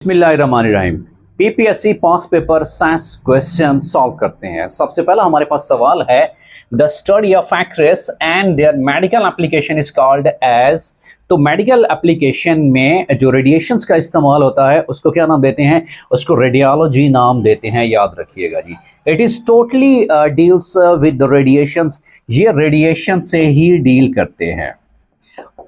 बिस्मिल्लाहिर्रहमानिर्रहीम। PPSC pass paper science question solve करते हैं। सबसे पहला हमारे पास सवाल है, the study of actress and their medical application is called as. तो मेडिकल एप्लीकेशन में जो रेडिएशंस का इस्तेमाल होता है उसको क्या नाम देते हैं? उसको रेडियोलॉजी नाम देते हैं, याद रखिएगा जी। It is totally deals with the radiations, ये रेडिएशन से ही डील करते हैं।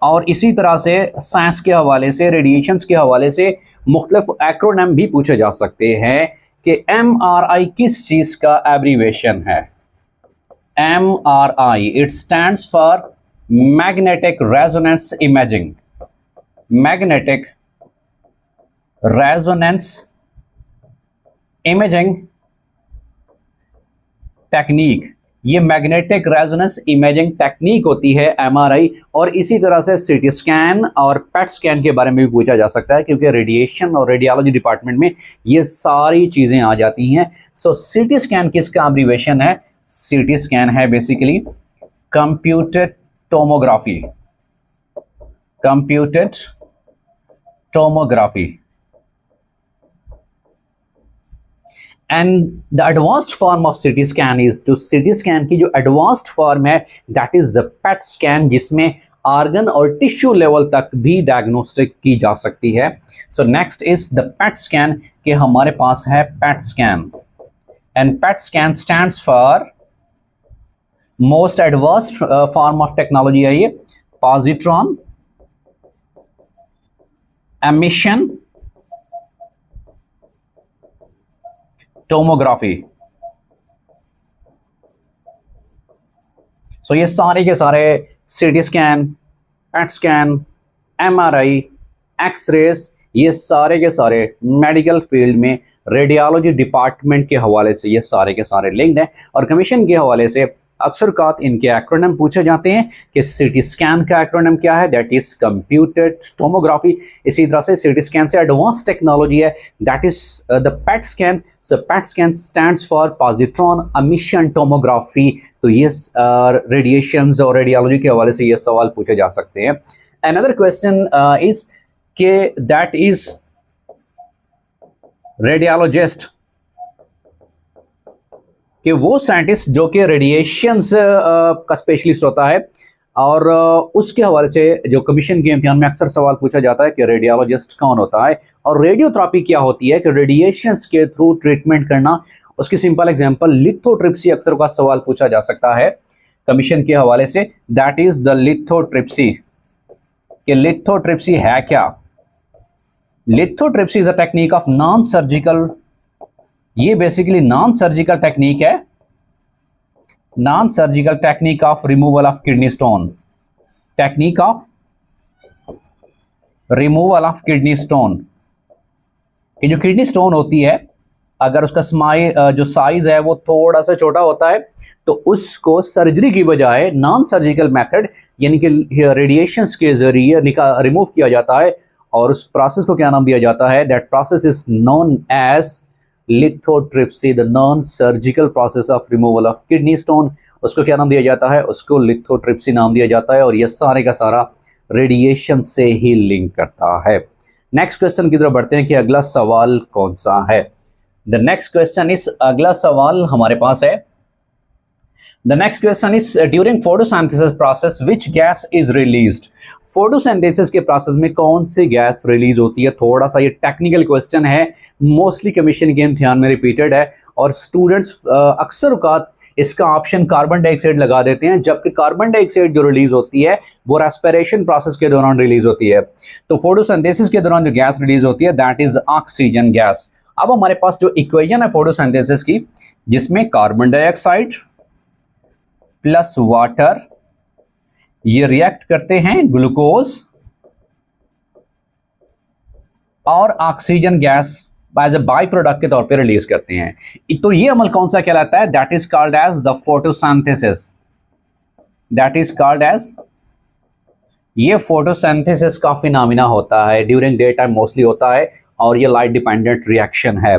और इसी तरह से साइंस के हवाले से, रेडिएशंस के हवाले से मुख्तलिफ एक्रोनिम भी पूछे जा सकते हैं कि MRI किस चीज़ का एब्रीवेशन है। MRI, it stands for magnetic resonance imaging. Magnetic resonance imaging technique, ये मैग्नेटिक रेजोनेंस इमेजिंग टेक्निक होती है MRI। और इसी तरह से सीटी स्कैन और पेट स्कैन के बारे में भी पूछा जा सकता है, क्योंकि रेडिएशन और रेडियोलॉजी डिपार्टमेंट में ये सारी चीज़ें आ जाती हैं। सो सीटी स्कैन किसका एब्रीवेशन है? सीटी स्कैन है basically computed tomography. Computed tomography and the advanced form of CT scan is, जो सीटी स्कैन की जो एडवांस्ड फॉर्म है that is the PET scan, जिसमें आर्गन और टिश्यू लेवल तक भी डायग्नोस्टिक की जा सकती है। So next is the PET scan, कि हमारे पास है PET scan and PET scan stands for most advanced form of technology है ये, पॉजिट्रॉन एमिशन टोमोग्राफी। सो ये सारे के सारे CT scan, PET scan, MRI, X-rays, ये सारे के सारे मेडिकल फील्ड में रेडियोलॉजी डिपार्टमेंट के हवाले से ये सारे के सारे लिंक्ड हैं। और कमीशन के हवाले से अक्सर कात इनके एक्रोनिम पूछे जाते हैं कि सीटी स्कैन का एक्रोनिम क्या है, दैट इज कंप्यूटेड टोमोग्राफी। इसी तरह से सीटी स्कैन से एडवांस टेक्नोलॉजी है, that is the PET scan. So PET scan stands for positron emission tomography. तो ये रेडिएशंस और रेडियोलॉजी के हवाले से ये सवाल पूछे जा सकते हैं। अनदर क्वेश्चन इज के दैट इज रेडियोलॉजिस्ट, कि वो साइंटिस्ट जो कि रेडिएशंस का स्पेशलिस्ट होता है। और उसके हवाले से जो कमीशन के इम्तिहान में अक्सर सवाल पूछा जाता है कि रेडियोलॉजिस्ट कौन होता है और रेडियोथेरेपी क्या होती है, कि रेडिएशंस के थ्रू ट्रीटमेंट करना। उसकी सिंपल एग्जांपल लिथोट्रिप्सी अक्सर का सवाल पूछा जा सकता है कमीशन के हवाले से, दैट इज द लिथोट्रिप्सी। कि लिथोट्रिप्सी है क्या? Lithotripsy is a technique of non surgical, ये बेसिकली नॉन सर्जिकल टेक्निक है, non surgical technique of removal of kidney stone. Technique of removal of kidney stone, ये जो किडनी स्टोन होती है अगर उसका जो साइज है वो थोड़ा सा छोटा होता है तो उसको सर्जरी की बजाय नॉन सर्जिकल मेथड यानी कि रेडिएशंस के जरिए रिमूव किया जाता है। और उस प्रोसेस को क्या नाम दिया जाता है? That process is known as lithotripsy, the non surgical process of removal of kidney stone. उसको क्या नाम दिया जाता है? उसको लिथोट्रिप्सी नाम दिया जाता है। और यह सारे का सारा रेडिएशन से ही लिंक करता है। नेक्स्ट क्वेश्चन की तरफ बढ़ते हैं कि अगला सवाल कौन सा है। द नेक्स्ट क्वेश्चन इज, अगला सवाल हमारे पास है, the next question is during photosynthesis process which gas is released. Photosynthesis के प्रोसेस में कौन सी गैस रिलीज होती है? थोड़ा सा ये टेक्निकल क्वेश्चन है, मोस्टली कमीशन के इम्तिहान में रिपीटेड है और स्टूडेंट्स अक्सर औकात इसका ऑप्शन कार्बन डाइऑक्साइड लगा देते हैं, जबकि कार्बन डाइऑक्साइड जो रिलीज होती है वो रेस्पिरेशन प्रोसेस के दौरान रिलीज होती है। तो फोटोसिंथेसिस के दौरान जो गैस रिलीज होती है दैट इज ऑक्सीजन गैस। अब हमारे पास जो इक्वेशन है फोटोसिंथेसिस की, जिसमें कार्बन डाइऑक्साइड प्लस वाटर ये रिएक्ट करते हैं ग्लूकोज और oxygen gas as a by product के तौर पे रिलीज करते हैं। तो ये अमल कौन सा कहलाता है? That is called as the photosynthesis. That is called as, ये फोटोसिंथेसिस का फिनोमिना होता है, ड्यूरिंग डे टाइम मोस्टली होता है और ये लाइट डिपेंडेंट रिएक्शन है।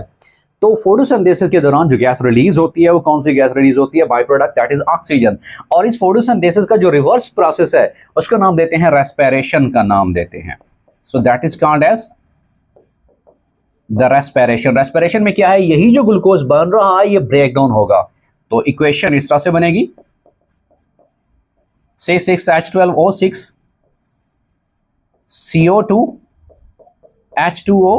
तो फोटोसिंथेसिस के दौरान जो गैस रिलीज होती है वो कौन सी गैस रिलीज होती है? By product, that is oxygen. और इस फोटोसिंथेसिस का जो रिवर्स प्रोसेस है उसका नाम देते हैं रेस्पिरेशन का नाम देते हैं। So that is called as the respiration, respiration में क्या है, यही जो ग्लूकोज बन रहा है ये ब्रेक डाउन होगा। तो इक्वेशन इस तरह से बनेगी, से 6H12O6 CO2 H2O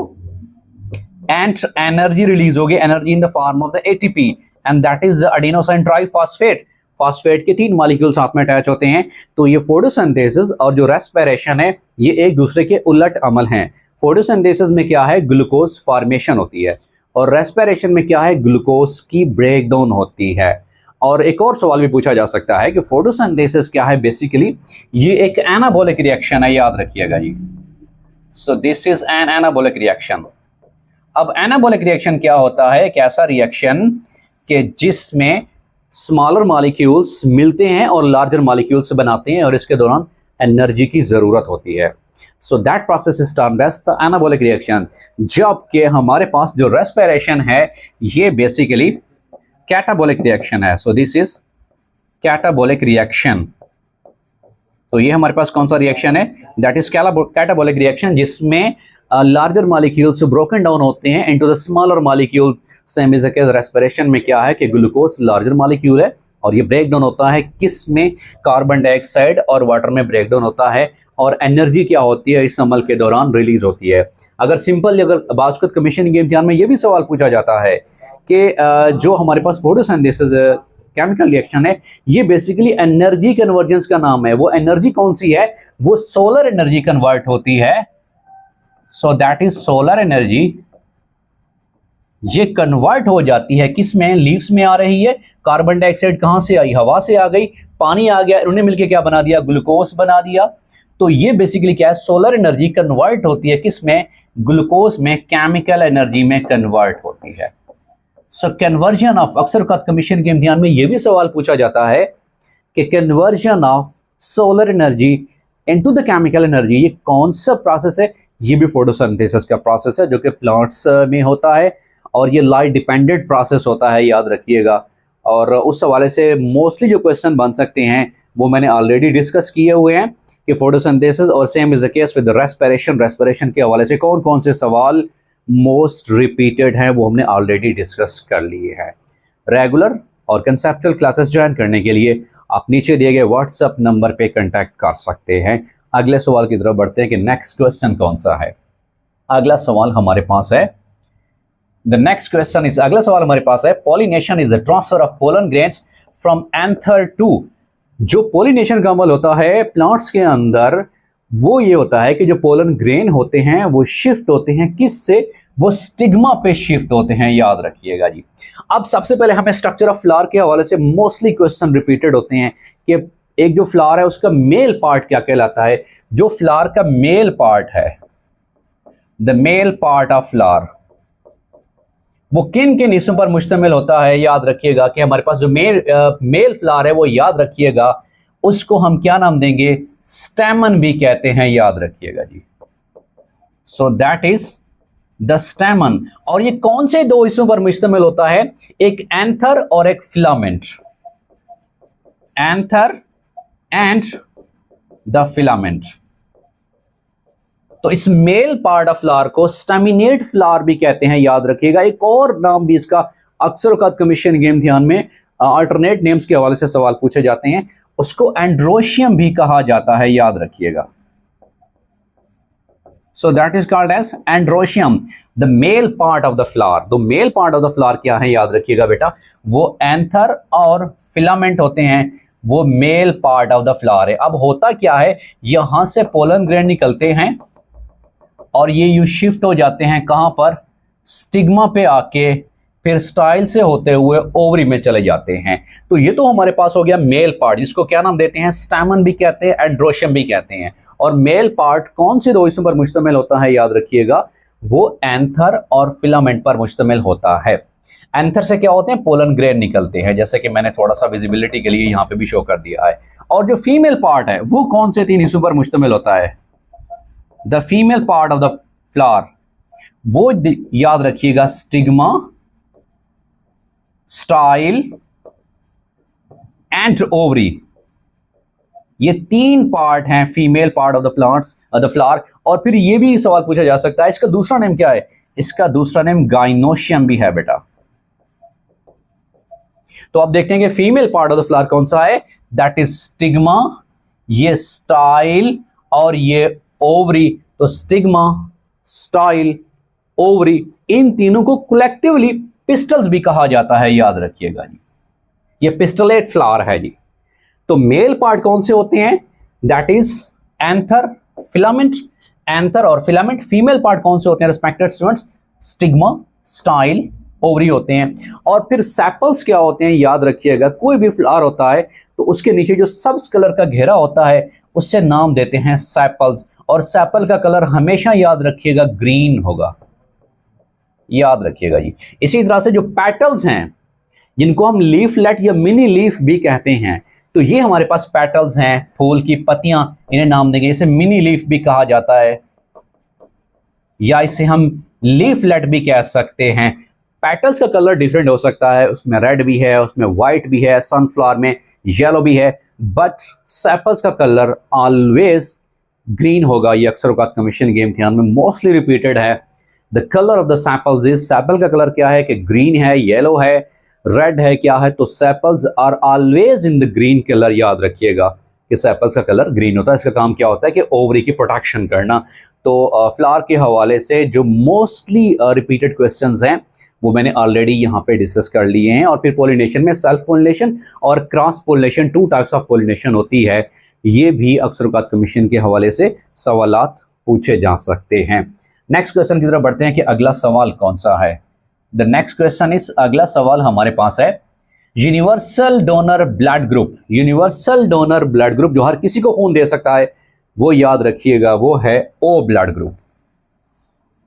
and energy release होगी, energy in the form of the ATP and that is the adenosine triphosphate. Phosphate के 3 मॉलिक्यूल साथ में अटैच होते हैं। तो ये फोटोसिंथेसिस और जो रेस्पिरेशन है ये एक दूसरे के उलट अमल हैं। फोटोसिंथेसिस में क्या है, ग्लूकोज फॉर्मेशन होती है, और रेस्पिरेशन में क्या है, ग्लूकोज की ब्रेकडाउन होती है। और एक और सवाल भी पूछा जा सकता है कि फोटोसिंथेसिस क्या है, बेसिकली ये एक एनाबॉलिक रिएक्शन है, याद रखिएगा जी। So this is an anabolic reaction. अब एनाबॉलिक रिएक्शन क्या होता है, एक ऐसा रिएक्शन कि जिसमें स्मॉलर मॉलिक्यूल्स मिलते हैं और लार्जर मॉलिक्यूल्स बनाते हैं, और इसके दौरान एनर्जी की जरूरत होती है। So that process is termed as the anabolic reaction. जबकि हमारे पास जो रेस्पिरेशन है ये बेसिकली कैटाबॉलिक रिएक्शन है। सो दिस इज कैटाबॉलिक रिएक्शन। तो ये हमारे पास कौन सा रिएक्शन है, दैट इज कैटाबॉलिक रिएक्शन, जिसमें लार्जर मॉलिक्यूल्स ब्रोकन डाउन होते हैं into the smaller molecule. Same is the case respiration में क्या है कि ग्लूकोज लार्जर मॉलिक्यूल है और ये ब्रेक डाउन होता है किस में, कार्बन डाइऑक्साइड और वाटर में ब्रेक डाउन होता है, और एनर्जी क्या होती है इस अमल के दौरान रिलीज होती है। अगर सिंपल, अगर बाज़ कमीशन के इम्तिहान में ये भी सवाल पूछा जाता है कि जो हमारे पास फोटोसिंथेसिस केमिकल रिएक्शन है ये बेसिकली एनर्जी कन्वर्जेंस का नाम है। वो एनर्जी कौन सी है, वो सोलर एनर्जी कन्वर्ट होती है। So that is solar energy. ये कन्वर्ट हो जाती है किस में, लीव्स में आ रही है। कार्बन डाइऑक्साइड कहां से आई, हवा से आ गई, पानी आ गया, उन्हें मिलकर क्या बना दिया, ग्लूकोज बना दिया। तो ये बेसिकली क्या है, सोलर एनर्जी कन्वर्ट होती है किस में, ग्लूकोज में, केमिकल एनर्जी में कन्वर्ट होती है। सो कन्वर्जन ऑफ, अक्सर कमीशन के इम्तिहान में यह भी सवाल पूछा जाता है कि conversion of solar energy into the chemical energy ये कौन सा प्रोसेस है। ये भी फोटोसिंथेसिस का प्रोसेस है जो कि प्लांट्स में होता है, और ये लाइट डिपेंडेंट प्रोसेस होता है, याद रखिएगा। और उस हवाले से मोस्टली जो क्वेश्चन बन सकते हैं वो मैंने ऑलरेडी डिस्कस किए हुए हैं कि फोटोसिंथेसिस, और same is the case with respiration. Respiration के हवाले से कौन कौन से सवाल मोस्ट रिपीटेड हैं वो हमने ऑलरेडी डिस्कस कर लिए हैं। रेगुलर और कंसेप्चुअल क्लासेस ज्वाइन करने के लिए आप नीचे दिए गए व्हाट्सएप नंबर पे कांटेक्ट कर सकते हैं। अगले सवाल की तरफ बढ़ते हैं कि नेक्स्ट क्वेश्चन कौन सा है। अगला सवाल हमारे पास है, द नेक्स्ट क्वेश्चन इज, अगला सवाल हमारे पास है, pollination is the transfer of pollen grains from anther to. जो पॉलिनेशन का अमल होता है प्लांट्स के अंदर वो ये होता है कि जो पोलन ग्रेन होते हैं वो शिफ्ट होते हैं किससे, वो स्टिग्मा पे शिफ्ट होते हैं, याद रखिएगा जी। अब सबसे पहले हमें स्ट्रक्चर ऑफ फ्लावर के हवाले से मोस्टली क्वेश्चन रिपीटेड होते हैं कि एक जो फ्लावर है उसका मेल पार्ट क्या कहलाता है। जो फ्लावर का मेल पार्ट है, the male part of flower, वो किन किन हिस्सों पर मुश्तमिल होता है, याद रखिएगा कि हमारे पास जो मेल फ्लावर है वो, याद रखिएगा, उसको हम क्या नाम देंगे, स्टेमन भी कहते हैं, याद रखिएगा जी। So that is the stamen. और ये कौन से 2 हिस्सों पर मुश्तमिल होता है, एक एंथर और एक filament, anther and the filament. तो इस मेल पार्ट ऑफ फ्लावर को स्टेमिनेट फ्लावर भी कहते हैं, याद रखिएगा। एक और नाम भी इसका अक्सर औकात कमीशन के इम्तिहान में अल्टरनेट नेम्स के हवाले से सवाल पूछे जाते हैं, उसको एंड्रोशियम भी कहा जाता है, याद रखिएगा। So that is called as androecium, the male part of the flower. The male part of the flower क्या है, याद रखिएगा बेटा, वो एंथर और फिलामेंट होते हैं, वो mail part of the flower है। अब होता क्या है, यहां से पोलन ग्रेन निकलते हैं और ये यू शिफ्ट हो जाते हैं कहां पर, स्टिग्मा पे आके फिर स्टाइल से होते हुए ओवरी में चले जाते हैं। तो ये तो हमारे पास हो गया मेल पार्ट, जिसको क्या नाम देते हैं, स्टैमन भी कहते हैं, एंड्रोशियम भी कहते हैं। और मेल पार्ट कौन से 2 हिस्सों पर मुश्तमिल होता है, याद रखिएगा, वो एंथर और फिलामेंट पर मुश्तमिल होता है। एंथर से क्या होते हैं, पोलन ग्रेन निकलते हैं, जैसे कि मैंने थोड़ा सा विजिबिलिटी के लिए यहाँ पे भी शो कर दिया है। और जो फीमेल पार्ट है वो कौन से 3 हिस्सों पर मुश्तमिल होता है, the female part of the flower, वो याद रखिएगा, स्टिग्मा, स्टाइल एंड ओवरी, ये 3 पार्ट हैं female part of the plants, the flower. और फिर ये भी सवाल पूछा जा सकता है, इसका दूसरा नेम क्या है, इसका दूसरा नेम गाइनोशियम भी है बेटा। तो आप देखते हैं कि female part of the flower कौन सा है, दैट इज स्टिग्मा, ये स्टाइल और ये ओवरी। तो स्टिग्मा, स्टाइल, ओवरी, इन तीनों को कलेक्टिवली पिस्टल्स भी कहा जाता है, याद रखिएगा जी। ये पिस्टलेट फ्लावर है जी। तो मेल पार्ट कौन से होते हैं, that is anther, filament, anther और फिलामेंट। फीमेल पार्ट कौन से होते हैं respected students, stigma, style, ovary होते हैं। और फिर सेपल्स क्या होते हैं, याद रखिएगा, कोई भी फ्लावर होता है तो उसके नीचे जो सब्ज कलर का घेरा होता है उससे नाम देते हैं सेपल्स। और सेपल का कलर हमेशा याद रखिएगा ग्रीन होगा, याद रखिएगा जी। इसी तरह से जो पेटल्स हैं जिनको हम लीफलेट या मिनी लीफ भी कहते हैं, तो ये हमारे पास पेटल्स हैं, फूल की पत्तियां, इन्हें नाम देंगे। इसे मिनी लीफ भी कहा जाता है या इसे हम लीफलेट भी कह सकते हैं। पेटल्स का कलर डिफरेंट हो सकता है, उसमें रेड भी है, उसमें वाइट भी है, सनफ्लावर में येलो भी है, बट सेपल्स का कलर ऑलवेज ग्रीन होगा। ये अक्सर औकात कमीशन के इम्तिहान में मोस्टली रिपीटेड है। The colour of the sepals is, sepal का कलर क्या है कि ग्रीन है, येलो है, रेड है, क्या है, तो sepals are always in the green colour. याद रखिएगा कि सेपल्स का कलर ग्रीन होता है। इसका काम क्या होता है कि ओवरी की प्रोटेक्शन करना। तो फ्लावर के हवाले से जो मोस्टली रिपीटेड क्वेश्चंस हैं वो मैंने ऑलरेडी यहाँ पे डिस्कस कर लिए हैं। और फिर पोलिनेशन में सेल्फ पोलिनेशन और cross pollination, 2 types of pollination होती है। ये भी अक्सर औकात कमीशन के हवाले से सवालात पूछे जा सकते हैं। नेक्स्ट क्वेश्चन की तरफ बढ़ते हैं कि अगला सवाल कौन सा है। द नेक्स्ट क्वेश्चन इज, अगला सवाल हमारे पास है universal donor blood group. Universal donor blood group जो हर किसी को खून दे सकता है, वो याद रखिएगा वो है O blood group,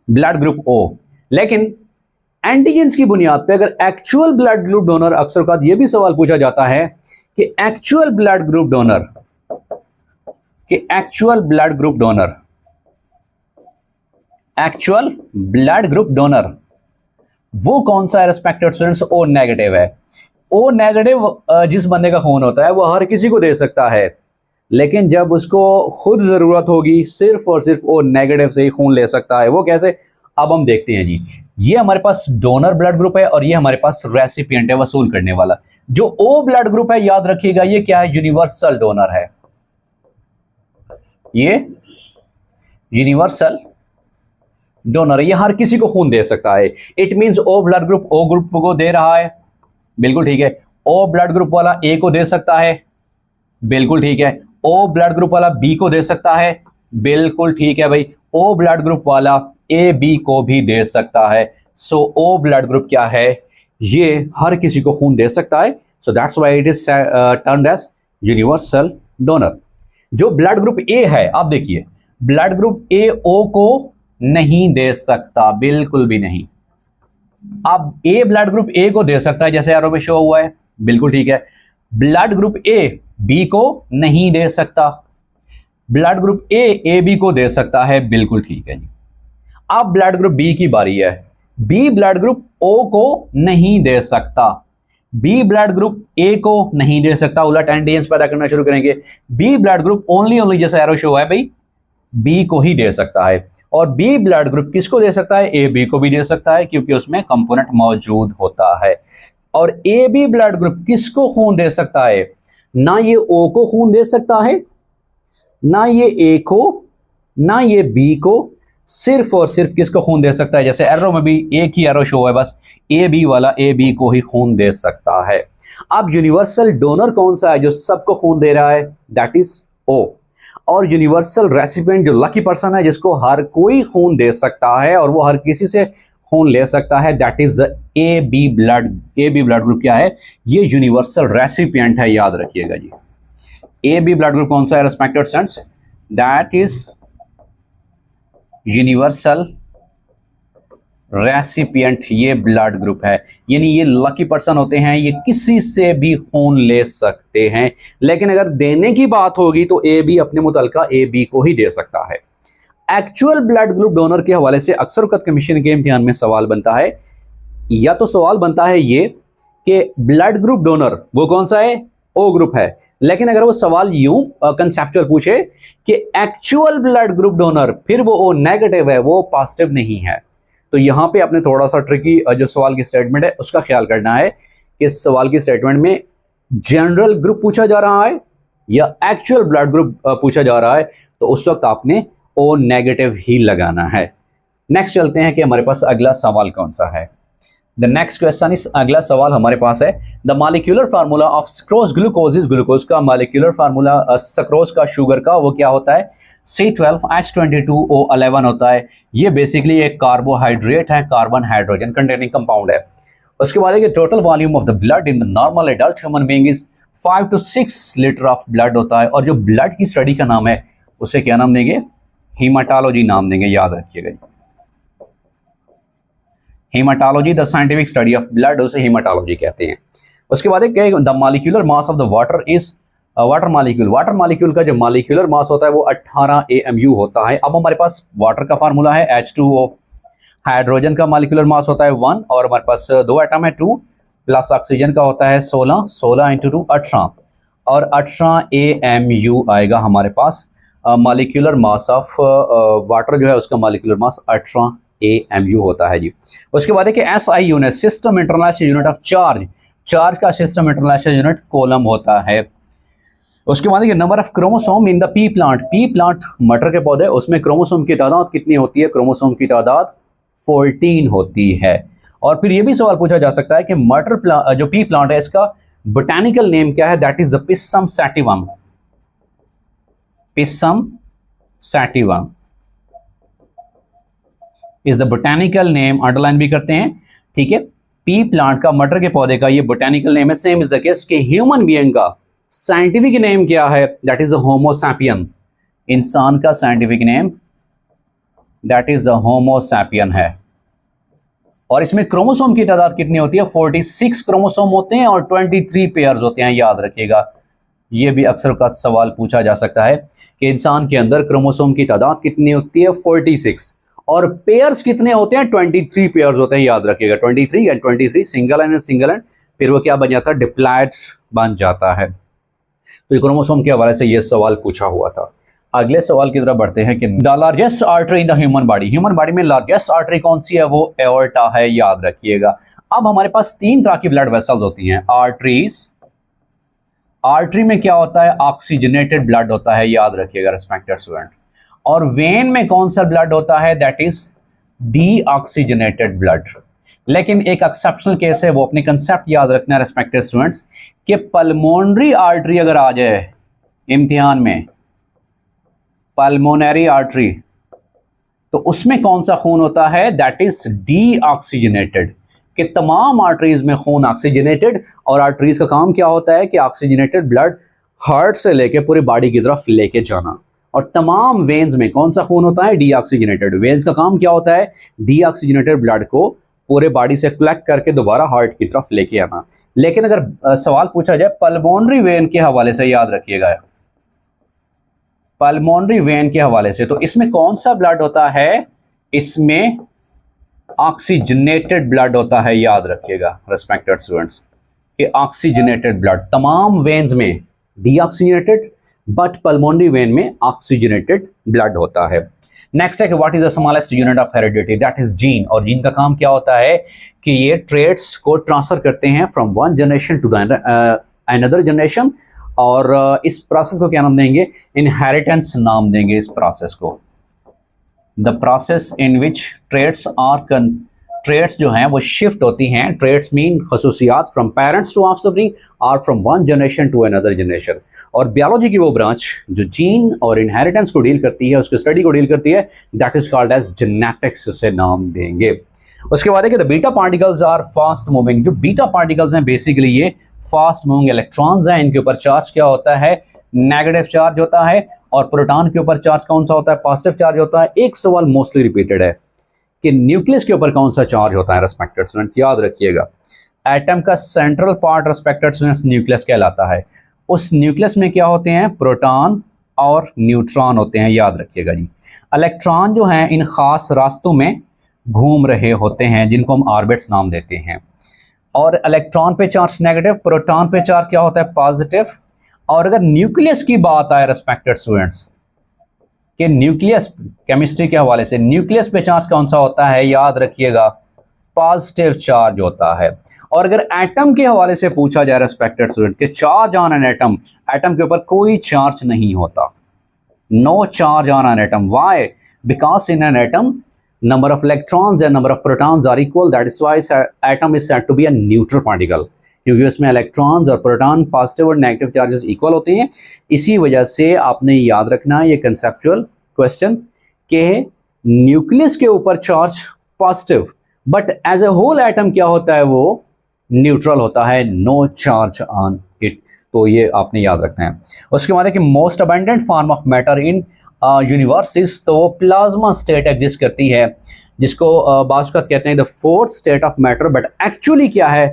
blood group O. लेकिन एंटीजेंस की बुनियाद पे अगर एक्चुअल ब्लड ग्रुप डोनर, अक्सर का ये भी सवाल पूछा जाता है कि एक्चुअल ब्लड ग्रुप डोनर, कि actual blood group donor, actual blood group donor वो कौन सा है रिस्पेक्टेड स्टूडेंट्स, ओ नेगेटिव है। ओ नेगेटिव जिस बंदे का खून होता है वो हर किसी को दे सकता है, लेकिन जब उसको खुद जरूरत होगी सिर्फ और सिर्फ ओ नेगेटिव से ही खून ले सकता है। वो कैसे, अब हम देखते हैं जी। ये हमारे पास डोनर ब्लड ग्रुप है और ये हमारे पास रेसिपिएंट है, वसूल करने वाला। जो ओ ब्लड ग्रुप है, याद रखिएगा ये क्या है, यूनिवर्सल डोनर है। ये यूनिवर्सल डोनर है, ये हर किसी को खून दे सकता है। It means O blood group O group को दे रहा है, बिल्कुल ठीक है। ओ ब्लड ग्रुप वाला ए को दे सकता है, बिल्कुल ठीक है। ओ ब्लड ग्रुप वाला बी को दे सकता है, बिल्कुल ठीक है भाई। ओ ब्लड ग्रुप वाला ए बी को भी दे सकता है। सो ओ ब्लड ग्रुप क्या है, ये हर किसी को खून दे सकता है। So that's why it is termed as universal donor. जो ब्लड ग्रुप ए है, आप देखिए ब्लड ग्रुप ए ओ को नहीं दे सकता, बिल्कुल भी नहीं। अब ए ब्लड ग्रुप ए को दे सकता है, जैसे एरो में शो हुआ है, बिल्कुल ठीक है। ब्लड ग्रुप ए बी को नहीं दे सकता, ब्लड ग्रुप ए बी को दे सकता है, बिल्कुल ठीक है जी। अब ब्लड ग्रुप बी की बारी है। बी ब्लड ग्रुप ओ को नहीं दे सकता, बी ब्लड ग्रुप ए को नहीं दे सकता, उलट एंटीजेंस पैदा करना शुरू करेंगे। बी ब्लड ग्रुप ओनली जैसे एरो शो है भाई, बी को ही दे सकता है। और बी ब्लड ग्रुप किसको दे सकता है, ए बी को भी दे सकता है, क्योंकि उसमें कंपोनेंट मौजूद होता है। और ए बी ब्लड ग्रुप किसको खून दे सकता है, ना ये ओ को खून दे सकता है, ना ये ए को, ना ये बी को, सिर्फ और सिर्फ किसको खून दे सकता है, जैसे एरो में भी एक ही एरो शो है, बस ए बी वाला ए बी को ही खून दे सकता है। अब यूनिवर्सल डोनर कौन सा है जो सबको खून दे रहा है, दैट इज ओ। और यूनिवर्सल रेसिपिएंट जो लकी पर्सन है जिसको हर कोई खून दे सकता है और वो हर किसी से खून ले सकता है, that is the A B blood. A B blood group क्या है, ये यूनिवर्सल रेसिपिएंट है, याद रखिएगा जी। ए बी ब्लड ग्रुप कौन सा है respected students, that is universal recipient, ये ब्लड ग्रुप है। यानी ये लकी पर्सन होते हैं, ये किसी से भी खून ले सकते हैं। लेकिन अगर देने की बात होगी तो ए बी अपने मुतलका ए बी को ही दे सकता है। एक्चुअल ब्लड ग्रुप डोनर के हवाले से अक्सर औक़ात कमीशन के इम्तिहान में सवाल बनता है, या तो सवाल बनता है ये कि ब्लड ग्रुप डोनर वो कौन सा है, ओ ग्रुप है। लेकिन अगर वो सवाल यूं कंसेप्चुअल पूछे कि एक्चुअल ब्लड ग्रुप डोनर, फिर वो ओ नेगेटिव है, वो पॉजिटिव नहीं है। तो यहाँ पे आपने थोड़ा सा ट्रिकी जो सवाल की स्टेटमेंट है उसका ख्याल करना है कि इस सवाल की स्टेटमेंट में जनरल ग्रुप पूछा जा रहा है या एक्चुअल ब्लड ग्रुप पूछा जा रहा है, तो उस वक्त आपने ओ नेगेटिव ही लगाना है। नेक्स्ट चलते हैं कि हमारे पास अगला सवाल कौन सा है। द नेक्स्ट क्वेश्चन इस अगला सवाल हमारे पास है, the molecular formula of sucrose glucose is, glucose का मॉलिक्यूलर फार्मूला सक्रोज का शुगर का वो क्या होता है, C12H22O11 होता है। ये बेसिकली एक कार्बोहाइड्रेट है, कार्बन हाइड्रोजन कंटेनिंग कंपाउंड है। उसके बाद है total volume of the blood in the normal adult human being is 5 to 6 litre of blood होता है। और जो ब्लड की स्टडी का नाम है उसे क्या नाम देंगे, हीमाटोलॉजी नाम देंगे, याद रखिएगा। Haematology the scientific study of blood, उसे हीमाटोलॉजी कहते हैं। उसके बाद the molecular mass of the water is, water molecule का जो मॉलिक्यूलर मास होता है वो 18 AMU होता है। अब हमारे पास वाटर का फार्मूला है H2O, हाइड्रोजन का मॉलिक्यूलर मास होता है 1 और हमारे पास 2 एटम है 2, प्लस ऑक्सीजन का होता है 16 इंटू 2 18 और 18 AMU आएगा हमारे पास। मॉलिक्यूलर मास ऑफ वाटर जो है उसका मॉलिक्यूलर मास 18 AMU होता है जी। उसके बाद है कि SI unit, system international unit of charge, charge का सिस्टम इंटरनेशनल यूनिट कोलम होता है। उसके बाद number of chromosome in the P plant मटर के पौधे, उसमें क्रोमोसोम की तादाद कितनी होती है, क्रोमोसोम की तादाद 14 होती है। और फिर ये भी सवाल पूछा जा सकता है कि मटर जो पी प्लांट है इसका बोटैनिकल नेम क्या है, that is the Pisum sativum, Pisum sativum is the botanical name, underline भी करते हैं, ठीक है। पी प्लांट का, मटर के पौधे का ये बोटैनिकल नेम है। सेम इज द केस कि ह्यूमन बीइंग का साइंटिफिक नेम क्या है, that is the homo sapien, इंसान का scientific name that is the homo sapien है। और इसमें क्रोमोसोम की तादाद कितनी होती है, 46 क्रोमोसोम होते हैं और 23 पेयर्स होते हैं, याद रखिएगा। ये भी अक्सर का सवाल पूछा जा सकता है कि इंसान के अंदर क्रोमोसोम की तादाद कितनी होती है, 46, और पेयर्स कितने होते हैं, 23 पेयर्स होते हैं, याद रखिएगा। 23 एंड 23 सिंगल एंड फिर वो क्या बन जाता है, डिप्लॉइड्स बन जाता है। तो ये क्रोमोसोम के हवाले से ये सवाल पूछा हुआ था। अगले सवाल की तरफ बढ़ते हैं कि the largest artery in the human body में लार्जेस्ट आर्टरी कौन सी है, वो एओर्टा है, याद रखिएगा। अब हमारे पास 3 तरह की ब्लड वेसल्स होती हैं, आर्टरीज। आर्टरी में क्या होता है, ऑक्सीजनेटेड ब्लड होता है, याद रखिएगा रिस्पेक्टेड स्टूडेंट। और वेन में कौन सा ब्लड होता है, दैट इज डीऑक्सीजनेटेड ब्लड। लेकिन एक एक्सेप्शनल केस है, वो अपने कंसेप्ट याद रखना रिस्पेक्टेड स्टूडेंट्स, कि पल्मोनरी आर्टरी अगर आ जाए इम्तिहान में, पल्मोनरी आर्टरी, तो उसमें कौन सा खून होता है, दैट इज डीऑक्सीजनेटेड। कि तमाम आर्टरीज में खून ऑक्सीजनेटेड, और आर्टरीज का काम क्या होता है कि ऑक्सीजनेटेड ब्लड हार्ट से लेके पूरी बॉडी की तरफ लेके जाना। और तमाम वेन्स में कौन सा खून होता है, डीऑक्सीजनेटेड। वेन्स का काम क्या होता है, डीऑक्सीजनेटेड ब्लड को पूरे बॉडी से कलेक्ट करके दोबारा हार्ट की तरफ लेके आना। लेकिन अगर सवाल पूछा जाए पल्मोनरी वेन के हवाले से, याद रखिएगा, पल्मोनरी वेन के हवाले से, तो इसमें कौन सा ब्लड होता है, इसमें ऑक्सीजनेटेड ब्लड होता है, याद रखिएगा रिस्पेक्टेड स्टूडेंट्स, कि ऑक्सीजनेटेड ब्लड तमाम वेन्स में डीऑक्सीजनेटेड, बट पल्मोनरी वेन में ऑक्सीजनेटेड ब्लड होता है। नेक्स्ट है कि what is the smallest unit of heredity, that is gene. और जीन का काम क्या होता है कि ये ट्रेट्स को ट्रांसफर करते हैं from one generation to another generation. और इस प्रोसेस को क्या नाम देंगे, इनहेरिटेंस नाम देंगे इस प्रोसेस को। The process in which traits जो हैं वो शिफ्ट होती हैं, ट्रेट्स मीन खसूसियात, फ्रॉम पेरेंट्स टू ऑफस्प्रिंग और from one generation to another generation. और बायोलॉजी की वो ब्रांच जो जीन और इनहेरिटेंस को डील करती है, उसकी स्टडी को डील करती है, that is called as genetics, उसे नाम देंगे। उसके बाद है कि the beta particles are fast moving. जो बीटा पार्टिकल्स हैं बेसिकली ये फास्ट मूविंग इलेक्ट्रॉन्स हैं, इनके ऊपर चार्ज क्या होता है, नेगेटिव चार्ज होता है। और प्रोटॉन के ऊपर चार्ज कौन सा होता है, पॉजिटिव चार्ज होता है। एक सवाल मोस्टली रिपीटेड है कि न्यूक्लियस के ऊपर कौन सा चार्ज होता है, रिस्पेक्टेड स्टूडेंट्स, याद रखिएगा। एटम का central part respected students nucleus कहलाता है। उस न्यूक्लियस में क्या होते हैं, प्रोटॉन और न्यूट्रॉन होते हैं, याद रखिएगा जी। इलेक्ट्रॉन जो हैं इन खास रास्तों में घूम रहे होते हैं, जिनको हम ऑर्बिट्स नाम देते हैं। और इलेक्ट्रॉन पे चार्ज नेगेटिव, प्रोटॉन पे चार्ज क्या होता है, पॉजिटिव। और अगर न्यूक्लियस की बात आए रिस्पेक्टेड स्टूडेंट्स, कि न्यूक्लियस, केमिस्ट्री के हवाले से न्यूक्लियस पे चार्ज कौन सा होता है, याद रखिएगा पॉजिटिव चार्ज होता है। और अगर एटम के हवाले से पूछा जाए रेस्पेक्टेड स्टूडेंट्स कि charge on an atom, atom के ऊपर कोई चार्ज नहीं होता, no charge on an atom. Why? Because in an atom number of electrons and number of protons are equal, that is why atom is said to be a neutral particle, क्योंकि उसमें electrons और proton positive और negative charges equal होते हैं। इसी वजह से आपने याद रखना ये कंसेप्चुअल क्वेश्चन के न्यूक्लियस के ऊपर charge positive, but as a whole atom क्या होता है, वो न्यूट्रल होता है, नो चार्ज ऑन इट। तो ये आपने याद रखना है। उसके बाद है कि most abundant form of matter in universes, तो वो प्लाज्मा स्टेट एग्जिस्ट करती है, जिसको बाज़ कहते हैं the fourth state of matter, but actually क्या है,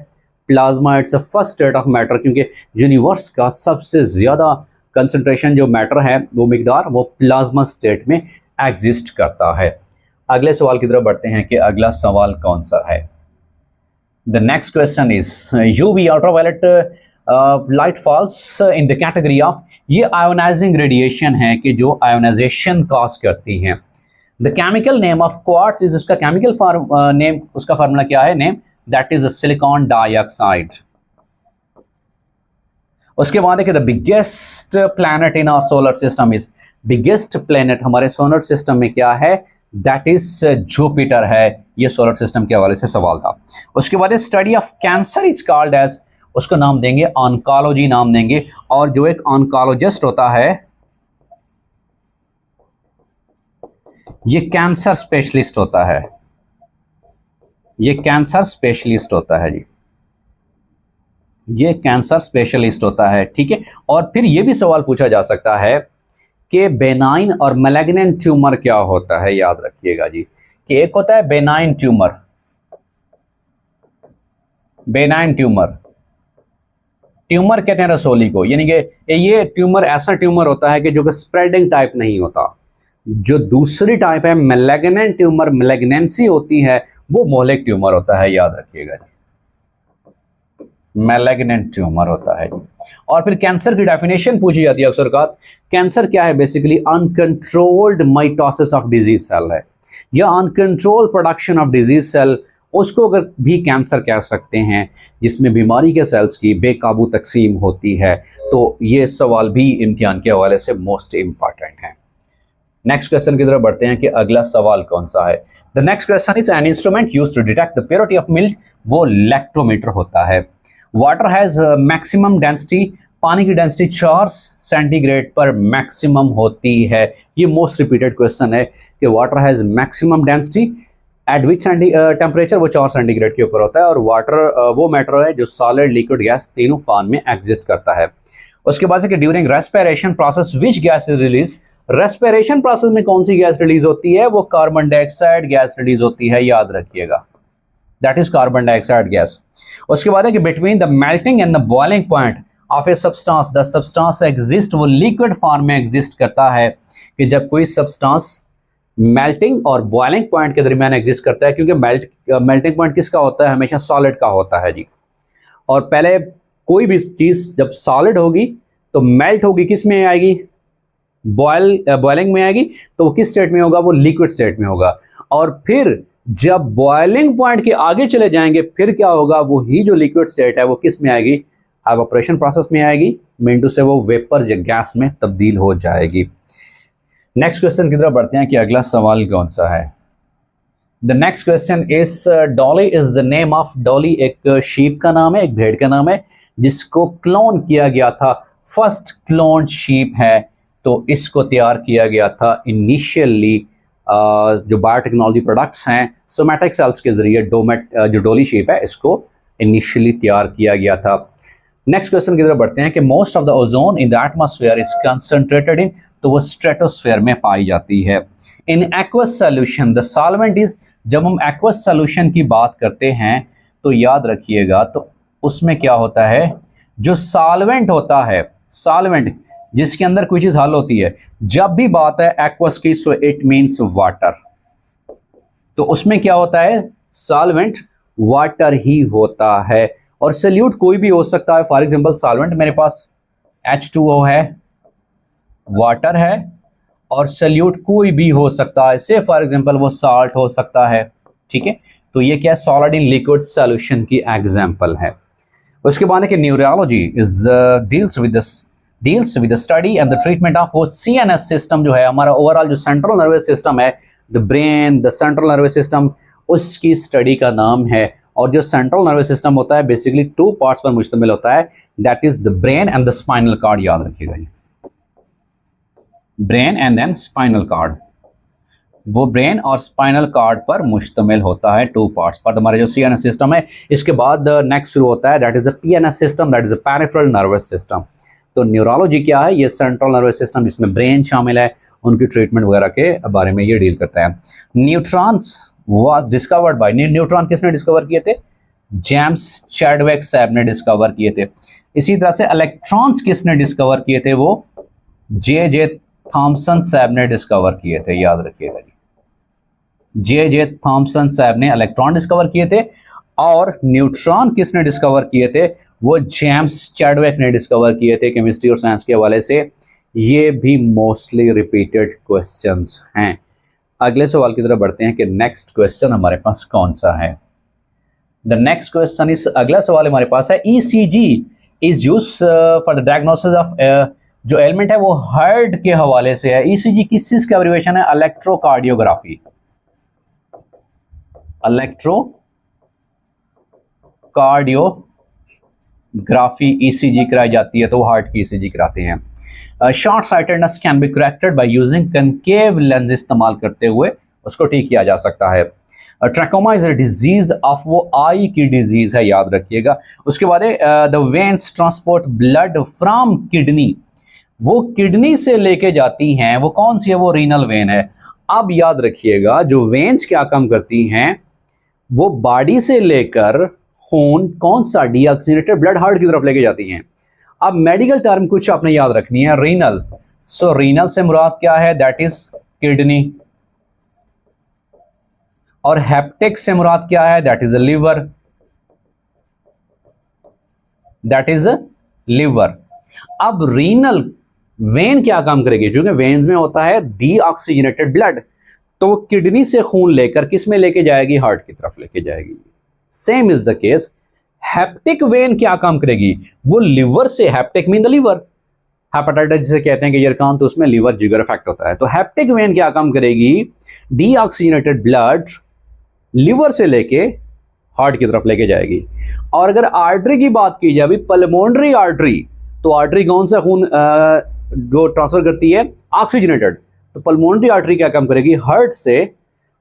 plasma it's a first state of matter, क्योंकि यूनिवर्स का सबसे ज़्यादा कंसंट्रेशन जो मैटर है वो मिकदार वो प्लाज्मा स्टेट में एग्जिस्ट करता है। अगले सवाल की तरफ बढ़ते हैं कि अगला सवाल कौन सा है। The next question is UV ultraviolet light falls in the category of, ये आयोनाइजिंग रेडिएशन है कि जो आयोनाइजेशन कॉज करती है। The chemical name of quartz is, उसका केमिकल नेम, उसका फार्मूला क्या है, name, that is silicon dioxide. उसके बाद है कि the biggest planet in our solar system is, biggest planet हमारे सोलर सिस्टम में क्या है, दैट इज जुपिटर है। ये सोलर सिस्टम के हवाले से सवाल था। उसके बाद study of cancer is called as, उसको नाम देंगे ऑन्कोलॉजी नाम देंगे, और जो एक ऑन्कोलॉजिस्ट होता है ये कैंसर स्पेशलिस्ट होता है, ये कैंसर स्पेशलिस्ट होता है जी, ये कैंसर स्पेशलिस्ट होता है, ठीक है। और फिर ये भी सवाल पूछा जा सकता है कि बेनाइन और मैलिग्नेंट ट्यूमर क्या होता है, याद रखिएगा जी, कि एक होता है benign tumour, benign tumour, tumour कहते हैं रसोली को, यानी कि ये ट्यूमर ऐसा ट्यूमर होता है कि जो कि स्प्रेडिंग टाइप नहीं होता। जो दूसरी टाइप है मैलिग्नेंट ट्यूमर, मैलिग्नेंसी होती है, वो मोलिक ट्यूमर होता है, याद रखिएगा जी, मैलिग्नेंट ट्यूमर होता है। और फिर कैंसर की डेफिनेशन पूछी जाती है अक्सर का, कैंसर क्या है, basically uncontrolled mitosis of disease cell है, या uncontrolled production of disease cell, उसको अगर भी कैंसर कह सकते हैं, जिसमें बीमारी के सेल्स की बेकाबू तकसीम होती है। तो ये सवाल भी इम्तिहान के हवाले से मोस्ट इंपॉर्टेंट है। नेक्स्ट क्वेश्चन की तरफ बढ़ते हैं कि अगला सवाल कौन सा है। The next question is an instrument used to detect the purity of milk, वो लैक्टोमीटर होता है। वाटर हैज मैक्सिमम डेंसिटी, पानी की डेंसिटी 4 सेंटीग्रेड पर मैक्सिमम होती है। ये मोस्ट रिपीटेड क्वेश्चन है कि water has maximum density at which temperature, वो 4 सेंटीग्रेड के ऊपर होता है। और वाटर वो मैटर है जो सॉलिड, लिक्विड, गैस तीनों फॉर्म में एग्जिस्ट करता है। उसके बाद है कि during respiration process which gas is release, respiration process में कौन सी गैस रिलीज होती है, वो कार्बन डाइऑक्साइड गैस रिलीज होती है, याद रखिएगा, that is carbon dioxide gas. उसके बाद है कि between the melting and the boiling point of a substance, the substance exist, वो लिक्विड फॉर्म में एग्जिस्ट करता है। कि जब कोई सब्सटेंस मेल्टिंग और बॉइलिंग पॉइंट के दरमियान एग्जिस्ट करता है, क्योंकि मेल्टिंग पॉइंट किसका होता है, हमेशा सॉलिड का होता है जी। और पहले कोई भी चीज़ जब सॉलिड होगी तो मेल्ट होगी, किस में आएगी, बॉइलिंग में आएगी, तो वो किस स्टेट में होगा, वो लिक्विड स्टेट में होगा। और फिर जब बॉइलिंग पॉइंट के आगे चले जाएंगे फिर क्या होगा, वो ही जो लिक्विड स्टेट है वो किस में आएगी, इवेपोरेशन प्रोसेस में आएगी, मिनटों से वो वेपर या गैस में तब्दील हो जाएगी। नेक्स्ट क्वेश्चन की तरफ बढ़ते हैं कि अगला सवाल कौन सा है। The next question is Dolly is the name of, Dolly एक शीप का नाम है, एक भेड़ का नाम है, जिसको क्लोन किया गया था, फर्स्ट क्लोन शीप है। तो इसको तैयार किया गया था इनिशियली जो बायोटेक्नोलॉजी प्रोडक्ट्स हैं सोमैटिक सेल्स के जरिए, जो डॉली शीप है इसको इनिशियली तैयार किया गया था। नेक्स्ट क्वेश्चन की तरफ बढ़ते हैं कि most of the ozone in the atmosphere is concentrated इन, तो वो स्ट्रेटोस्फेयर में पाई जाती है। In aqueous solution the solvent is, जब हम एक्वस सॉल्यूशन की बात करते हैं तो याद रखिएगा, तो उसमें क्या होता है, जो सॉल्वेंट होता है, सॉल्वेंट जिसके अंदर कोई चीज हल होती है, जब भी बात है एक्वस की सो इट मींस वाटर, तो उसमें क्या होता है, सॉल्वेंट वाटर ही होता है। और सॉल्यूट कोई भी हो सकता है, फॉर एग्जांपल सॉल्वेंट मेरे पास H2O है, वाटर है, और सल्यूट कोई भी हो सकता है, से फॉर एग्जांपल वो साल्ट हो सकता है, ठीक है। तो ये क्या है, सॉलिड इन लिक्विड सॉल्यूशन की एग्जांपल है। उसके बाद है कि neurology is deals with the study and the treatment of वो सीएनएस सिस्टम जो है हमारा ओवरऑल जो सेंट्रल नर्वस सिस्टम है, the brain, the central nervous system, उसकी स्टडी का नाम है। और जो सेंट्रल नर्वस सिस्टम होता है बेसिकली 2 पार्ट्स पर मुश्तमिल होता है, that is the brain and the spinal cord, याद रखिएगा जी, brain and then spinal cord. वो ब्रेन और स्पाइनल कॉर्ड पर मुश्तमिल होता है, 2 पार्ट्स पर। हमारा जो सीएनएस सिस्टम है, इसके बाद नेक्स्ट शुरू होता है that is the PNS system, that is the peripheral nervous system. तो न्यूरोलॉजी क्या है, ये सेंट्रल नर्वस सिस्टम जिसमें ब्रेन शामिल है, उनकी ट्रीटमेंट वगैरह के बारे में ये डील करता है। Neutrons was discovered by, neutron किसने डिस्कवर किए थे, जेम्स चैडविक साहब ने डिस्कवर किए थे। इसी तरह से इलेक्ट्रॉन्स किसने डिस्कवर किए थे, वो जे थॉमसन साहब ने डिस्कवर किए थे, याद रखिएगा जी। जे थॉमसन साहब ने इलेक्ट्रॉन डिस्कवर किए थे। और न्यूट्रॉन किसने डिस्कवर किए थे, वो जेम्स चैडविक ने डिस्कवर किए थे, केमिस्ट्री और साइंस के हवाले से। ये भी मोस्टली रिपीटेड क्वेश्चंस हैं। अगले सवाल की तरफ बढ़ते हैं कि नेक्स्ट क्वेश्चन हमारे पास कौन सा है। द नेक्स्ट क्वेश्चन इस अगला सवाल हमारे पास है, ECG is use for the diagnosis of, जो एलिमेंट है वो हार्ट के हवाले से है। ईसीजी किस चीज का एब्रिविएशन है, इलेक्ट्रोकार्डियोग्राफी। इलेक्ट्रोकार्डियोग्राफी ईसीजी कराई जाती है, तो वो हार्ट की ईसीजी कराते हैं। Short sightedness can be corrected by using concave lens इस्तेमाल करते हुए उसको ठीक किया जा सकता है। Trachoma is a disease of, वो आई की डिजीज है, याद रखिएगा। उसके बाद the veins transport blood from kidney, वो किडनी से लेके जाती हैं, वो कौन सी है, वो रीनल वेन है। अब याद रखिएगा जो वेन्स क्या काम करती हैं, वो बॉडी से लेकर खून कौन सा, डीऑक्सीजनेटेड ब्लड हार्ट की तरफ लेके जाती हैं। अब मेडिकल टर्म कुछ आपने याद रखनी है, रीनल। सो रीनल से मुराद क्या है, दैट इज किडनी। और हेप्टिक से मुराद क्या है, that is a liver, that is a liver. अब रीनल वेन क्या काम करेगी, क्योंकि वेन्स में होता है डीऑक्सीजनेटेड ब्लड, तो वो किडनी से खून लेकर किस में लेके जाएगी, हार्ट की तरफ लेके जाएगी। Same is the case hepatic when क्या काम करेगी, वो लिवर से, hepatic mean the liver, hepatitis जिसे कहते हैं कि यरकान, तो उसमें लिवर जिगर इफेक्ट होता है। तो हेप्टिक वेन क्या काम करेगी, डीऑक्सीजनेटेड ब्लड लिवर से लेके हार्ट की तरफ लेके जाएगी। और अगर आर्टरी की बात की जाए, पल्मोनरी आर्टरी, तो आर्टरी कौन सा खून जो ट्रांसफर करती है, ऑक्सीजनेटेड। तो पल्मोनरी आर्टरी क्या काम करेगी, हार्ट से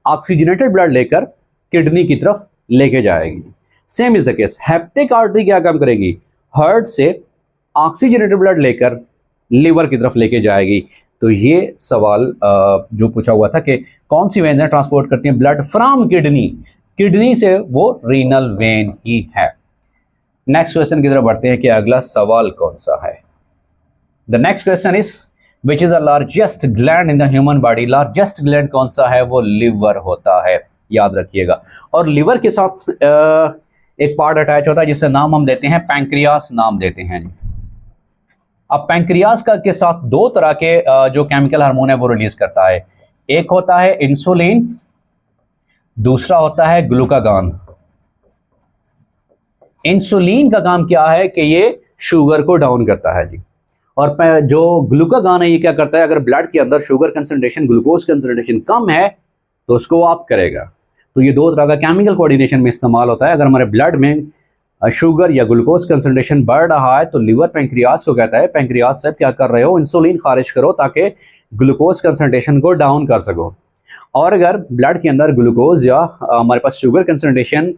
ऑक्सीजनेटेड ब्लड लेकर किडनी की तरफ लेके जाएगी। Same is the case hepatic artery क्या काम करेगी, हार्ट से ऑक्सीजनेटेड ब्लड लेकर लिवर की तरफ लेके जाएगी। तो ये सवाल जो पूछा हुआ था कि कौन सी वेन्स ट्रांसपोर्ट करती हैं ब्लड फ्रॉम किडनी, किडनी से वो रीनल वेन ही है। नेक्स्ट क्वेश्चन की तरफ बढ़ते हैं कि अगला सवाल कौन सा है। The next question is which is the largest gland in the human body, largest gland कौन सा है, वो लिवर होता है, याद रखिएगा। और लिवर के साथ एक पार्ट अटैच होता है जिससे नाम हम देते हैं पैंक्रियास, नाम देते हैं। अब पैंक्रियास का के साथ 2 तरह के जो केमिकल हार्मोन है वो रिलीज करता है, एक होता है इंसुलिन, दूसरा होता है ग्लूकागॉन। इंसुलिन का काम क्या है कि ये शुगर को डाउन करता है जी, और जो ग्लूकागॉन है ये क्या करता है, अगर ब्लड के अंदर शुगर कंसंट्रेशन, ग्लूकोज कंसंट्रेशन कम है तो उसको अप करेगा। तो ये 2 तरह का केमिकल कोऑर्डिनेशन में इस्तेमाल होता है। अगर हमारे ब्लड में शुगर या ग्लूकोज कंसंट्रेशन बढ़ रहा है तो लिवर पैंक्रियास को कहता है, पैंक्रियास साहब क्या कर रहे हो, इंसुलिन खारिज करो ताकि ग्लूकोज कंसंट्रेशन को डाउन कर सको। और अगर ब्लड के अंदर ग्लूकोज या हमारे पास शुगर कंसंट्रेशन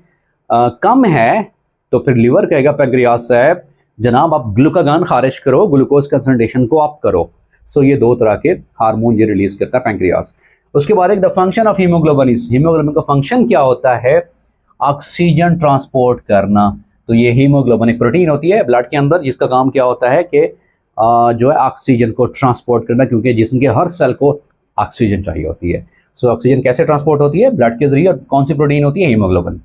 कम है तो फिर लिवर कहेगा पैंक्रियास साहब जनाब आप ग्लूकागॉन खारिज करो, ग्लूकोज कंसंट्रेशन को अप करो। सो ये 2 तरह के हार्मोन ये रिलीज करता है पैंक्रियास। उसके बाद एक the function of haemoglobin, haemoglobin का फंक्शन क्या होता है, ऑक्सीजन ट्रांसपोर्ट करना। तो ये हीमोग्लोबिन एक प्रोटीन होती है ब्लड के अंदर जिसका काम क्या होता है कि जो है ऑक्सीजन को ट्रांसपोर्ट करना, क्योंकि जिस्म के हर सेल को ऑक्सीजन चाहिए होती है। सो ऑक्सीजन कैसे ट्रांसपोर्ट होती है, ब्लड के जरिए। कौन सी प्रोटीन होती है, haemoglobin.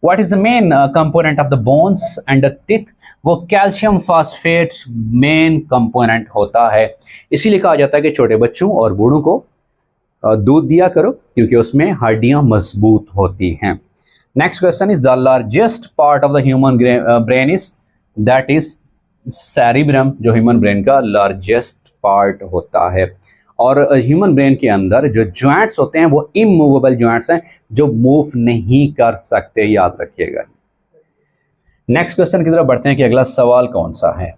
What is the main component of the bones and the teeth? वो कैल्शियम फास्फेट्स मेन कंपोनेंट होता है। इसीलिए कहा जाता है कि छोटे बच्चों और बूढ़ों को दूध दिया करो, क्योंकि उसमें हड्डियां मजबूत होती हैं। Next question is the largest part of the human brain is, that is cerebrum, जो ह्यूमन ब्रेन का लार्जेस्ट पार्ट होता है। और ह्यूमन ब्रेन के अंदर जो जॉइंट्स होते हैं वो इमूवेबल जॉइंट्स हैं, जो मूव नहीं कर सकते, याद रखिएगा। नेक्स्ट क्वेश्चन की तरफ बढ़ते हैं कि अगला सवाल कौन सा है।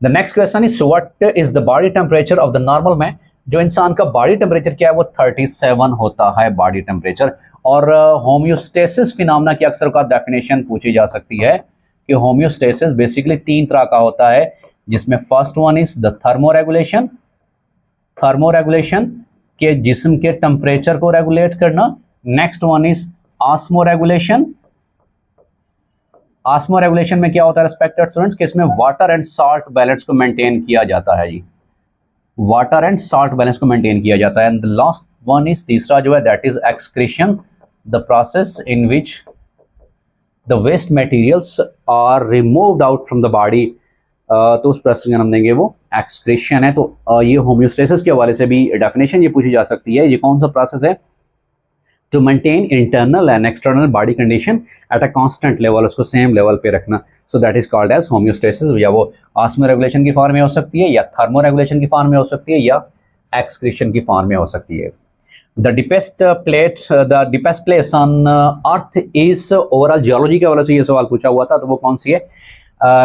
The next question is what is the body temperature of the normal man? जो इंसान का बॉडी टेम्परेचर क्या है वो 37 होता है बॉडी टेम्परेचर। और होम्योस्टेसिस फिनोमेना की अक्सर का डेफिनेशन पूछी जा सकती है कि होम्योस्टेसिस बेसिकली 3 तरह का होता है, जिसमें first one is the thermoregulation, thermoregulation के जिस्म के टेम्परेचर को रेगुलेट करना। Next one is osmoregulation. Osmoregulation में क्या होता है रिस्पेक्टेड स्टूडेंट्स, कि इसमें वाटर एंड साल्ट बैलेंस को मेंटेन किया जाता है जी, वाटर एंड साल्ट बैलेंस को मेंटेन किया जाता है। And the last one is तीसरा जो है that is excretion, the process in which the waste materials are removed out from the body. तो उस प्रोसेस का नाम देंगे वो एक्सक्रीशन है। तो ये होम्योस्टेसिस के हवाले से भी डेफिनेशन ये पूछी जा सकती है। ये कौन सा प्रोसेस है? To maintain internal and external body condition at a constant level, उसको सेम लेवल पे रखना। So that is called as homeostasis. या वो ऑस्मो रेगुलेशन की फॉर्म में हो सकती है, या थर्मो रेगुलेशन की फॉर्म में हो सकती है, या एक्सक्रीशन की फॉर्म में हो सकती है। The deepest place on earth is, overall geology के हवाले से ये सवाल पूछा हुआ था, तो वो कौन सी है?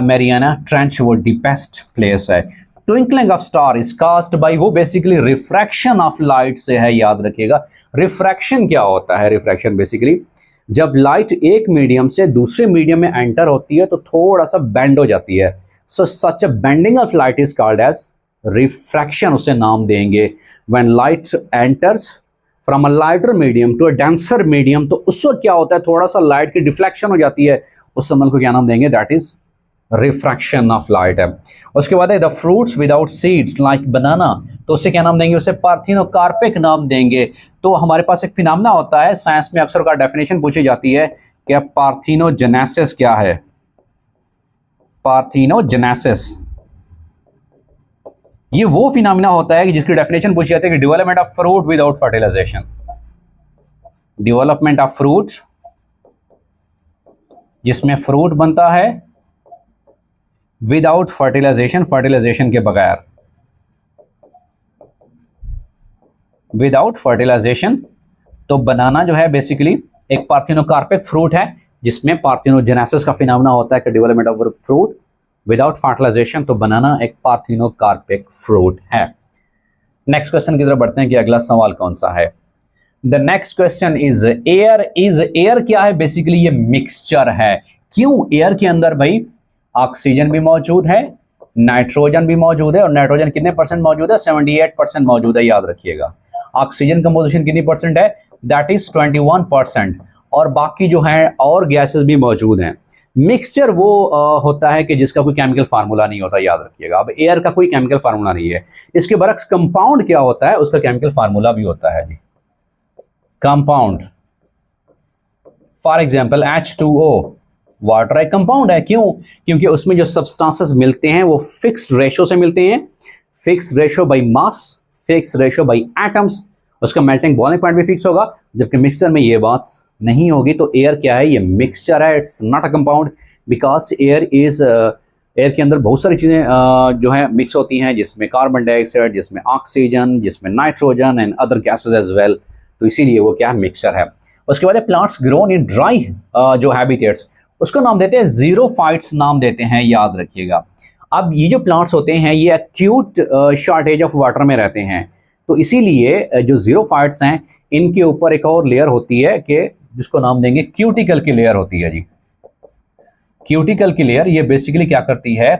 मैरियाना ट्रेंच वो डीपेस्ट प्लेस है। Twinkling of star is caused by, वो बेसिकली रिफ्रैक्शन ऑफ लाइट से है, याद रखिएगा। रिफ्रैक्शन क्या होता है? रिफ्रैक्शन बेसिकली जब लाइट एक मीडियम से दूसरे मीडियम में एंटर होती है तो थोड़ा सा बेंड हो जाती है। So such a bending of light is called as refraction, उसे नाम देंगे। When light enters from a lighter medium to a denser medium, तो उस वक्त क्या होता है, थोड़ा सा लाइट की डिफ्लेक्शन हो जाती है, उस समय को क्या नाम देंगे? That is refraction of light है। उसके बाद है the fruits without seeds like banana, तो उसे क्या नाम देंगे? उसे पार्थिनोकार्पिक नाम देंगे। तो हमारे पास एक फिनोमेना होता है, साइंस में अक्सर का डेफिनेशन पूछी जाती है कि पार्थिनोजेनेसिस क्या है? पार्थिनोजेनेसिस ये वो फिनोमेना होता है कि जिसकी डेफिनेशन पूछी जाती है कि development of fruit without fertilization, development of fruit जिसमें फ्रूट बनता है विदाउट फर्टिलाइजेशन, फर्टिलाइजेशन के बगैर, विदाउट फर्टिलाइजेशन। तो बनाना जो है बेसिकली एक पार्थिनोकार्पिक फ्रूट है, जिसमें पार्थिनोजेनेसिस का फिनोमेना होता है कि development of fruit without fertilization. तो बनाना एक पार्थिनोकार्पिक फ्रूट है। नेक्स्ट क्वेश्चन की तरफ बढ़ते हैं कि अगला सवाल कौन सा है। The next question is air is, air क्या है? बेसिकली ये मिक्सचर है। क्यों? एयर के अंदर भाई ऑक्सीजन भी मौजूद है, नाइट्रोजन भी मौजूद है, और नाइट्रोजन कितने परसेंट मौजूद है? 78% मौजूद है, याद रखिएगा। ऑक्सीजन कंपोजिशन कितनी परसेंट है? That is 21%। और बाकी जो है और गैसेस भी मौजूद हैं। मिक्सचर वो होता है कि जिसका कोई केमिकल फार्मूला नहीं होता, याद रखिएगा। अब एयर का कोई केमिकल फार्मूला नहीं है। इसके बरक्स कंपाउंड क्या होता है? उसका केमिकल फार्मूला भी होता है जी, compound. For example H2O, water एक कंपाउंड है। क्यों? क्योंकि उसमें जो सब्सटेंसेस मिलते हैं वो फिक्स्ड रेशो से मिलते हैं, fixed ratio by mass, fixed ratio by atoms. उसका मेल्टिंग बॉइलिंग पॉइंट भी फिक्स होगा, जबकि मिक्सचर में ये बात नहीं होगी। तो एयर क्या है? ये मिक्सचर है, it's not a compound, because air is, air के अंदर बहुत सारी चीज़ें जो है मिक्स होती हैं, जिसमें कार्बन डाइऑक्साइड, जिसमें ऑक्सीजन, जिसमें nitrogen and other gases as well. तो इसीलिए वो क्या है? मिक्सचर है। उसके बाद प्लांट्स ग्रोन इन ड्राई जो हैबिटेट्स, उसको नाम देते हैं जीरोफाइट्स नाम देते हैं, याद रखिएगा। अब ये जो प्लांट्स होते हैं ये एक्यूट शॉर्टेज ऑफ वाटर में रहते हैं, तो इसीलिए जो जीरोफाइट्स हैं इनके ऊपर एक और लेयर होती है कि जिसको नाम देंगे क्यूटिकल की लेयर होती है जी। क्यूटिकल की लेयर ये बेसिकली क्या करती है?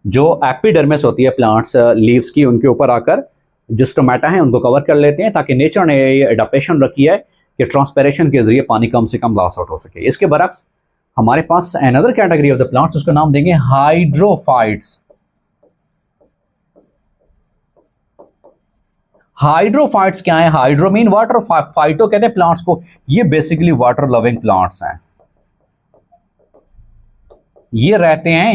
जो एपिडर्मिस होती है प्लांट्स लीव्स की, उनके ऊपर आकर जो स्टोमेटा है उनको कवर कर लेते हैं, ताकि नेचर ने ये एडाप्टेशन रखी है कि ट्रांसपेरेशन के जरिए पानी कम से कम लॉस आउट हो सके। इसके बरक्स हमारे पास another category of the plants, उसको नाम देंगे हाइड्रोफाइट्स। हाइड्रोफाइट्स क्या है? हाइड्रो मीन वाटर, फाइटो कहते हैं प्लांट्स को। ये बेसिकली वाटर लविंग प्लांट्स हैं। ये रहते हैं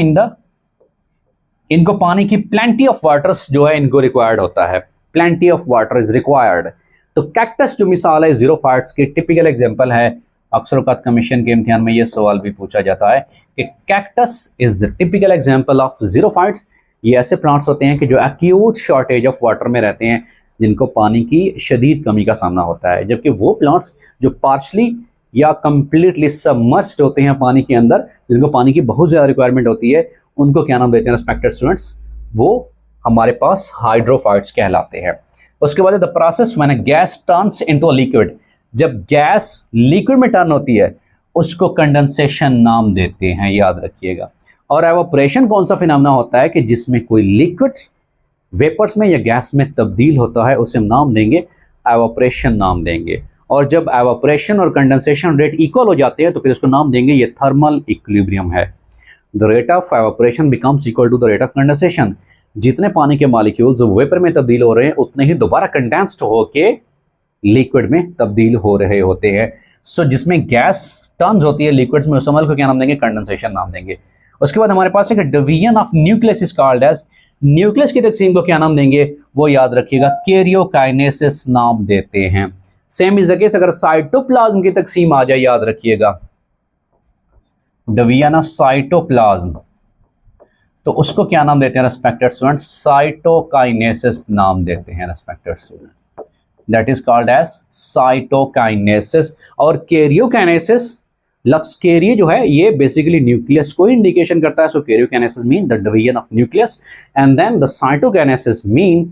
इनको पानी की प्लेंटी ऑफ वाटर्स जो है इनको रिक्वायर्ड होता है, plenty of water is required. तो कैक्टस जो मिसाल है जीरोफाइट्स की टिपिकल एग्जांपल है। अक्सर औक़ात कमीशन के इम्तिहान में ये सवाल भी पूछा जाता है कि cactus is the typical example of xerophytes. ये ऐसे प्लांट्स होते हैं कि जो एक्यूट शॉर्टेज ऑफ वाटर में रहते हैं, जिनको पानी की शदीद कमी का सामना होता है। जबकि वो प्लांट्स जो पार्शली या कंप्लीटली सबमर्ज्ड होते हैं पानी के अंदर, जिनको पानी की बहुत ज़्यादा रिक्वायरमेंट होती है, उनको क्या नाम देते हैं रिस्पेक्टेड स्टूडेंट्स? वो हमारे पास हाइड्रोफाइट्स कहलाते हैं। उसके बाद the process when a gas turns into a liquid, जब गैस लिक्विड में टर्न होती है उसको कंडेंसेशन नाम देते हैं, याद रखिएगा। और एवापोरेशन कौन सा फिनोमेना होता है कि जिसमें कोई लिक्विड वेपर्स में या गैस में तब्दील होता है, उसे हम नाम देंगे एवापोरेशन नाम देंगे। और जब एवापोरेशन और कंडेंसेशन रेट इक्वल हो जाते हैं तो फिर उसको नाम देंगे ये थर्मल इक्विलिब्रियम है। The rate of evaporation becomes equal to the rate of condensation. जितने पानी के मॉलिक्यूल्स वेपर में तब्दील हो रहे हैं उतने ही दोबारा कंडेंस्ड होके लिक्विड में तब्दील हो रहे होते हैं। सो जिसमें गैस टर्न्स होती है लिक्विड्स में, उस अमल को क्या नाम देंगे? कंडेंसेशन नाम देंगे। उसके बाद हमारे पास एक division of nucleus is called as, nucleus की तकसीम को क्या नाम देंगे? वो याद रखिएगा कैरियोकाइनेसिस नाम देते हैं। सेम इज द केस अगर साइटोप्लाज्म की तकसीम आ जाए, याद रखिएगा डिवीजन ऑफ साइटोप्लाज्म, तो उसको क्या नाम देते हैं रिस्पेक्टेड स्टूडेंट? साइटोकाइनेसिस नाम देते हैं respected student. That is called as cytokinesis. और कैरियोकाइनेसिस, लफ्ज कैरियो जो है ये बेसिकली न्यूक्लियस को इंडिकेशन करता है। So karyokinesis mean the division of nucleus and then the cytokinesis mean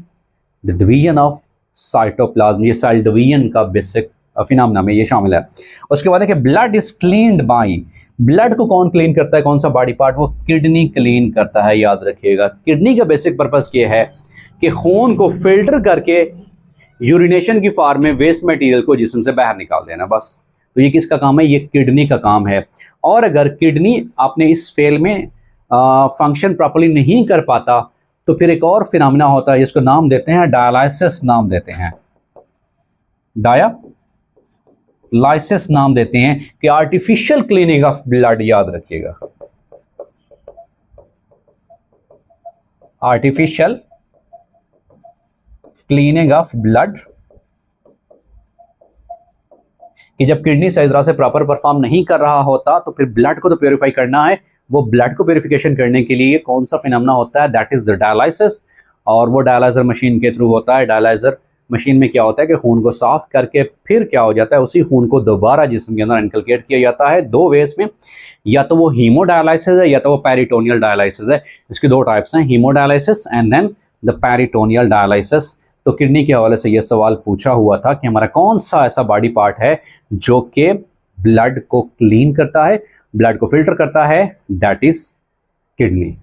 the division of cytoplasm. ये सेल डिवीजन का बेसिक फिनोमेना में ये शामिल है। उसके बाद है कि blood is cleaned by, blood को कौन क्लीन करता है? कौन सा बॉडी पार्ट? वो किडनी क्लीन करता है, याद रखिएगा। किडनी का बेसिक पर्पस ये है कि खून को फिल्टर करके यूरिनेशन की फॉर्म में वेस्ट मटेरियल को जिस्म से बाहर निकाल देना, बस। तो ये किसका काम है? ये किडनी का काम है। और अगर किडनी अपने इस फेल में फंक्शन प्रॉपर्ली नहीं कर पाता तो फिर एक और फिनोमेना होता है जिसको नाम देते हैं डायलाइसिस नाम देते हैं। डायलाइसिस नाम देते हैं कि आर्टिफिशियल क्लीनिंग ऑफ ब्लड, याद रखिएगा आर्टिफिशियल क्लीनिंग ऑफ ब्लड। कि जब किडनी सही तरह से प्रॉपर परफॉर्म नहीं कर रहा होता तो फिर ब्लड को तो प्योरीफाई करना है। वो ब्लड को प्योरीफिकेशन करने के लिए कौन सा फिनोमेना होता है? That is the dialysis. और वो डायलाइजर मशीन के थ्रू होता है। डायलाइजर मशीन में क्या होता है कि खून को साफ करके फिर क्या हो जाता है, उसी खून को दोबारा जिस्म के अंदर इनकलकेट किया जाता है दो वेज में। या तो वो हीमोडायलाइसिस है या तो वो पेरिटोनियल डायलाइसिस है। इसकी दो टाइप्स हैं, haemodialysis and then the peritoneal dialysis. तो किडनी के हवाले से यह सवाल पूछा हुआ था कि हमारा कौन सा ऐसा बॉडी पार्ट है जो कि ब्लड को क्लीन करता है, ब्लड को फिल्टर करता है? That is kidney.